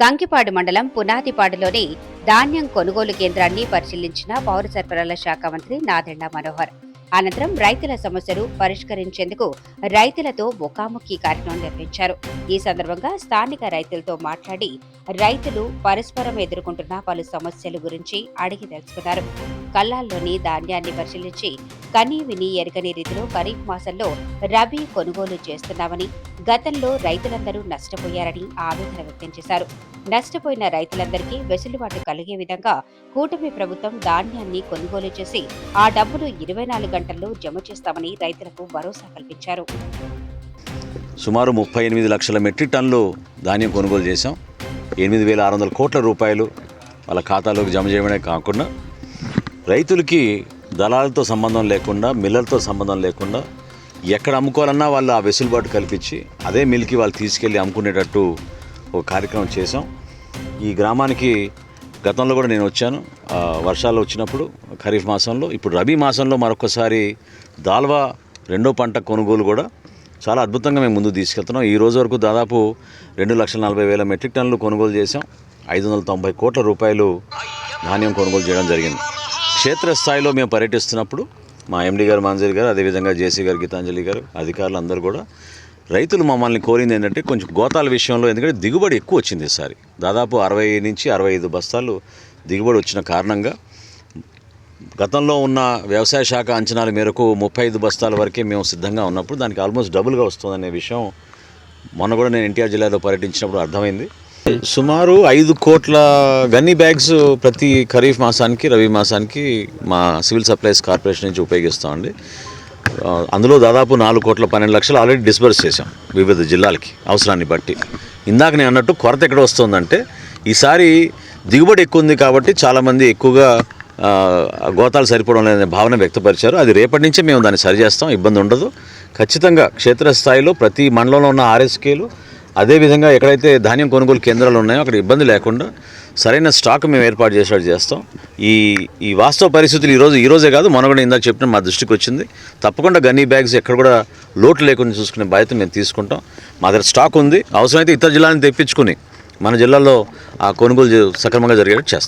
కంకిపాడు మండలం పునాదిపాడులోని ధాన్యం కొనుగోలు కేంద్రాన్ని పరిశీలించిన పౌర సరఫరాల శాఖ మంత్రి నాదెండ్ల మనోహర్. అనంతరం రైతుల సమస్యలు పరిష్కరించేందుకు రైతులతో ముఖాముఖి కార్యక్రమం నిర్వహించారు. ఈ సందర్భంగా స్థానిక రైతులతో మాట్లాడి రైతులు పరస్పరం ఎదుర్కొంటున్న పలు సమస్యల గురించి అడిగి తెలుసుకున్నారు. కల్లాల్లోని ధాన్యాన్ని పరిశీలించి కనీ విని ఎరగని రీతిలో ఖరీఫ్ మాసంలో రబీ కొనుగోలు చేస్తున్నామని, గతంలో రైతులందరూ నష్టపోయారని ఆవేదన వ్యక్తం చేశారు. నష్టపోయిన రైతులందరికీ వెసులుబాటు కలిగే విధంగా కూటమి ప్రభుత్వం ధాన్యాన్ని కొనుగోలు చేసి ఆ డబ్బును 24 గంటల్లో జమ చేస్తామని రైతులకు భరోసా కల్పించారు. సుమారు 38 లక్షల మెట్రిక్ టన్నులు ధాన్యం కొనుగోలు చేశాం. 8,600 కోట్ల రూపాయలు వాళ్ళ ఖాతాలోకి జమ చేయడమే కాకుండా రైతులకి దళాలతో సంబంధం లేకుండా, మిల్లర్తో సంబంధం లేకుండా ఎక్కడ అమ్ముకోవాలన్నా వాళ్ళు ఆ వెసులుబాటు కల్పించి అదే మిల్కి వాళ్ళు తీసుకెళ్ళి అమ్ముకునేటట్టు ఒక కార్యక్రమం చేశాం. ఈ గ్రామానికి గతంలో కూడా నేను వచ్చాను, వర్షాలు వచ్చినప్పుడు ఖరీఫ్ మాసంలో. ఇప్పుడు రబీ మాసంలో మరొకసారి దాల్వా రెండో పంట కొనుగోలు కూడా చాలా అద్భుతంగా మేము ముందుకు తీసుకెళ్తున్నాం. ఈ రోజు వరకు దాదాపు 2,40,000 మెట్రిక్ టన్నులు కొనుగోలు చేశాం. 590 కోట్ల రూపాయలు ధాన్యం కొనుగోలు చేయడం జరిగింది. క్షేత్రస్థాయిలో మేము పర్యటిస్తున్నప్పుడు మా ఎండి గారు, మాంజరి గారు, అదేవిధంగా జేసీ గారు, గీతాంజలి గారు, అధికారులు అందరూ కూడా రైతులు మమ్మల్ని కోరింది ఏంటంటే కొంచెం గోతాల విషయంలో, ఎందుకంటే దిగుబడి ఎక్కువ వచ్చింది ఈసారి. దాదాపు 60 నుంచి 65 బస్తాలు దిగుబడి వచ్చిన కారణంగా గతంలో ఉన్న వ్యవసాయ శాఖ అంచనాల మేరకు 35 బస్తాల వరకే మేము సిద్ధంగా ఉన్నప్పుడు దానికి ఆల్మోస్ట్ డబుల్గా వస్తుందనే విషయం మొన్న కూడా నేను ఎన్టీఆర్ జిల్లాలో పర్యటించినప్పుడు అర్థమైంది. సుమారు 5 కోట్ల గన్నీ బ్యాగ్స్ ప్రతి ఖరీఫ్ మాసానికి, రబీ మాసానికి మా సివిల్ సప్లైస్ కార్పొరేషన్ నుంచి ఉపయోగిస్తామండి. అందులో దాదాపు 4 కోట్ల 12 లక్షలు ఆల్రెడీ డిస్బర్స్ చేశాం వివిధ జిల్లాలకి అవసరాన్ని బట్టి. ఇందాక నేను అన్నట్టు కొరత ఎక్కడ వస్తుందంటే ఈసారి దిగుబడి ఎక్కువ ఉంది కాబట్టి చాలామంది ఎక్కువగా గోతాలు సరిపోవడం లేదనే భావన వ్యక్తపరిచారు. అది రేపటి నుంచే మేము దాన్ని సరిచేస్తాం, ఇబ్బంది ఉండదు. ఖచ్చితంగా క్షేత్రస్థాయిలో ప్రతి మండలంలో ఉన్న ఆర్ఎస్కేలు, అదేవిధంగా ఎక్కడైతే ధాన్యం కొనుగోలు కేంద్రాలు ఉన్నాయో అక్కడ ఇబ్బంది లేకుండా సరైన స్టాక్ మేము ఏర్పాటు చేసేట్టు చేస్తాం. ఈ వాస్తవ పరిస్థితులు ఈరోజే కాదు, మొన్న కూడా ఇందాక చెప్పిన మా దృష్టికి వచ్చింది. తప్పకుండా గన్నీ బ్యాగ్స్ ఎక్కడ కూడా లోటు లేకుండా చూసుకునే బాధ్యత మేము తీసుకుంటాం. మా దగ్గర స్టాక్ ఉంది. అవసరమైతే ఇతర జిల్లాలను తెప్పించుకుని మన జిల్లాలో ఆ కొనుగోలు సక్రమంగా జరిగేట్టు చేస్తాం.